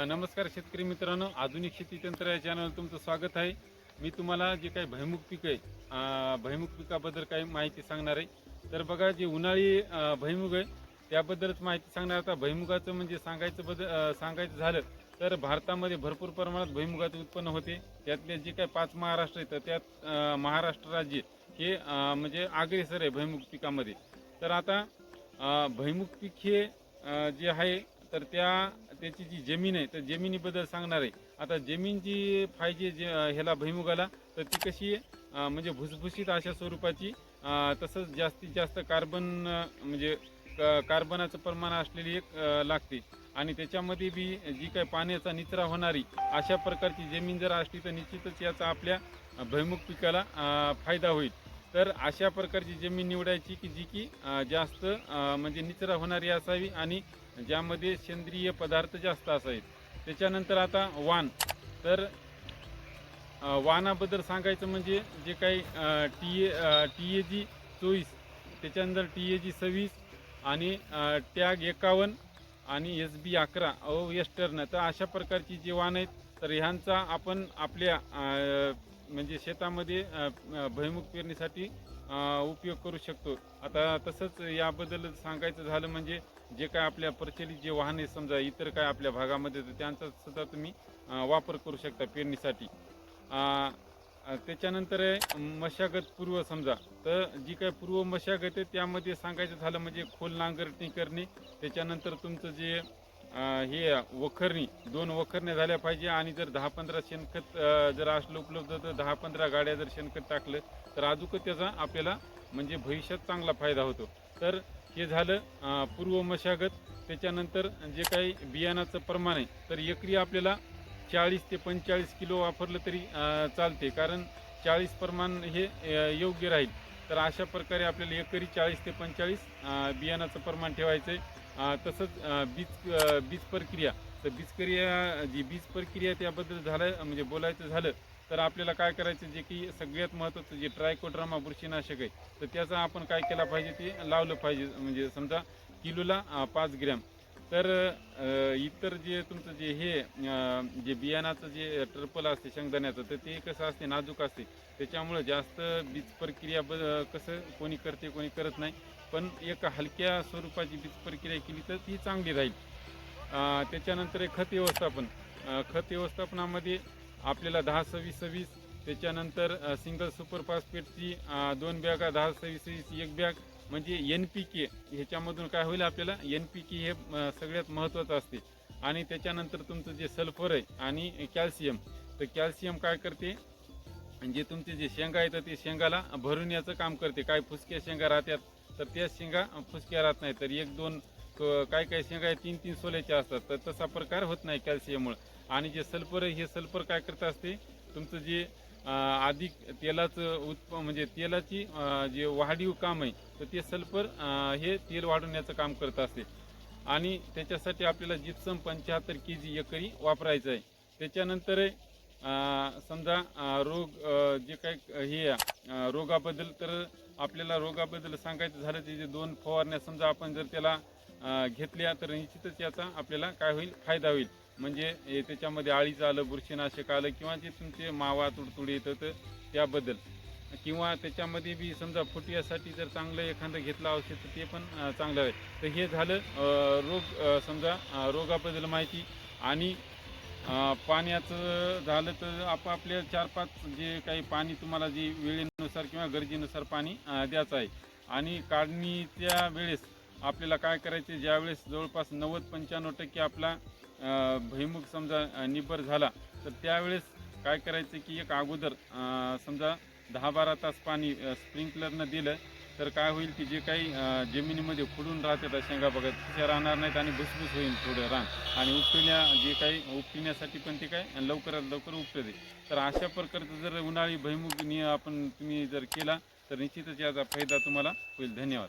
नमस्कार शेतकरी मित्रांनो, आधुनिक शेती तंत्र या चॅनलवर तुमचं स्वागत आहे. मी तुम्हाला जे काही भैमुख पीक आहे, भैमुख पिकाबद्दल काही माहिती सांगणार आहे. तर बघा, जे उन्हाळी भैमुख आहे त्याबद्दलच माहिती सांगणार. आता भैमुगाचं म्हणजे सांगायचं झालं तर भारतामध्ये भरपूर प्रमाणात भैमुगाचे उत्पन्न होते. त्यातले जे काही 5 महाराष्ट्र आहेत त्यात महाराष्ट्र राज्य हे म्हणजे अग्रेसर आहे भैमुख पिकामध्ये. तर आता भैमुख पीक हे जे आहे तर त्याची जी जमीन आहे तर जमिनीबद्दल सांगणार आहे. आता जमीन जी पाहिजे ह्याला भुईमुगाला, तर ती कशी म्हणजे भुसभुशीत अशा स्वरूपाची, तसंच जास्तीत जास्त म्हणजे कार्बनाचं प्रमाण असलेली एक लागते. आणि त्याच्यामध्ये बी जी काही पाण्याचा निचरा होणारी अशा प्रकारची जमीन जर असली तर निश्चितच याचा आपल्या भुईमुग पिकाला फायदा होईल. तर अशा प्रकारची जमीन निवडायची की जी की जास्त म्हणजे निचरा होणारी असावी आणि ज्यामध्ये सेंद्रिय पदार्थ जास्त असावेत. त्याच्यानंतर आता वाण. तर वाणाबद्दल सांगायचं म्हणजे जे काही TAG 24, त्याच्यानंतर TAG 26 आणि टॅग 51 आणि SB 11 वेस्टर्न. तर अशा प्रकारची जी वाण आहेत तर ह्यांचा आपण आपल्या म्हणजे शेतामध्ये भुईमुग पेरणीसाठी उपयोग करू शकतो. आता तसंच याबद्दल सांगायचं झालं म्हणजे जे काय आपल्या प्रचलित जे वाहने समजा इतर काय आपल्या भागामध्ये तर त्यांचा सुद्धा तुम्ही वापर करू शकता पेरणीसाठी. त्याच्यानंतर आहे मशागत पूर्व. समजा तर जी काय पूर्व मशागत आहे त्यामध्ये सांगायचं झालं म्हणजे खोल नांगरणी करणे. त्याच्यानंतर तुमचं जे हे वखरणी 2 वखरण्या झाल्या पाहिजे. आणि जर 10-15 शेणखत जर असलं उपलब्ध तर 10-15 गाड्या जर शेणखत टाकलं तर अजून त्याचा आपल्याला म्हणजे भविष्यात चांगला फायदा होतो. तर हे झालं पूर्व मशागत. त्याच्यानंतर जे काही बियाणाचं प्रमाण आहे तर एकरी आपल्याला 40 ते 45 किलो वापरलं तरी चालते, कारण 40 प्रमाण हे योग्य राहील. तर अशा प्रकारे आपल्याला एकरी 40 ते 45 बियाणाचं प्रमाण ठेवायचं आहे. तसंच बीज प्रक्रिया. तर बीज प्रक्रिया त्याबद्दल झालं म्हणजे बोलायचं झालं तर आपल्याला काय करायचं, जे की सगळ्यात महत्त्वाचं जे ट्रायकोड्रामा बुरशीनाशक आहे तर त्याचा आपण काय केला पाहिजे, ते लावलं पाहिजे. म्हणजे समजा किलोला 5 ग्रॅम. तर इतर जे तुमचं जे हे जे बियाणाचं जे टर्पल असते शेंगदाण्याचं तर ते कसं असते, नाजूक असते. त्याच्यामुळं जास्त बीज प्रक्रिया कसं कोणी करते कोणी करत नाही. पण एक हलक्या स्वरूपाची बीज प्रक्रिया केली तर ती चांगली राहील. त्याच्यानंतर एक खत व्यवस्थापन. खत व्यवस्थापनामध्ये आपल्याला 10-26-26, त्याच्यानंतर सिंगल सुपर फॉस्फेटची 2 बॅगा, 10-26-26 1 बॅग, म्हणजे NPK. ह्याच्यामधून काय होईल, आपल्याला NPK हे सगळ्यात महत्त्वाचं असते. आणि त्याच्यानंतर तुमचं जे सल्फर आहे आणि कॅल्शियम. तर कॅल्शियम काय करते, जे तुमचे जे शेंगा आहेत ते शेंगाला भरून याचं काम करते. काय फुसक्या शेंगा राहतात तर त्या शेंगा फुसक्या राहत नाही. तर 1-2 काय शेंगा 3-3 सोल्याच्या असतात, तर तसा प्रकार होत नाही कॅल्शियममुळे. आणि जे सल्फर आहे हे सल्फर काय करत असते, तुमचं जे अधिक तेलाचं म्हणजे तेलाची जे वाढीव काम आहे तर ते सल्फर हे तेल वाढवण्याचं काम करत असते. आणि त्याच्यासाठी आपल्याला जिप्सम 75 kg एकरी वापरायचं आहे. त्याच्यानंतर समजा रोग जे काही हे रोगाबद्दल, तर आपल्याला रोगाबद्दल सांगायचं झालं तर जे 2 फवारण्या समजा आपण जर त्याला घेतल्या तर निश्चितच याचा आपल्याला काय होईल, फायदा होईल. म्हणजे त्याच्यामध्ये अळीचं आलं, बुरशीनाशक आलं, किंवा जे तुमचे मावा तुडतुडी येतं तर त्याबद्दल, किंवा त्याच्यामध्ये बी समजा फुटव्यासाठी जर चांगलं एखादं घेतलं औषध तर ते पण चांगलं आहे. तर हे झालं समजा रोगाबद्दल माहिती. आणि पाण्याचं झालं तर आपापल्या 4-5 जे काही पाणी तुम्हाला जे वेळेनुसार किंवा गरजेनुसार पाणी द्यायचं आहे. आणि काढणीच्या वेळेस आपल्याला काय करायचे, ज्यावेळेस जवळपास 90-95% आपला भुईमुग समजा निब्बर झाला तर त्यावेळेस काय करायचं की एक अगोदर समजा 10-12 तास पाणी स्प्रिंकलरनं दिलं तर काय होईल की जे काही जमिनीमध्ये खुडून राहतात शेंगा बघा तशा राहणार नाहीत आणि भुसभुस होईल थोडं रान. आणि जे काही उपटण्यासाठी पण ते काय लवकरात लवकर उपटते. तर अशा प्रकारचं जर उन्हाळी भुईमुग तुम्ही जर केला तर निश्चितच याचा फायदा तुम्हाला होईल. धन्यवाद.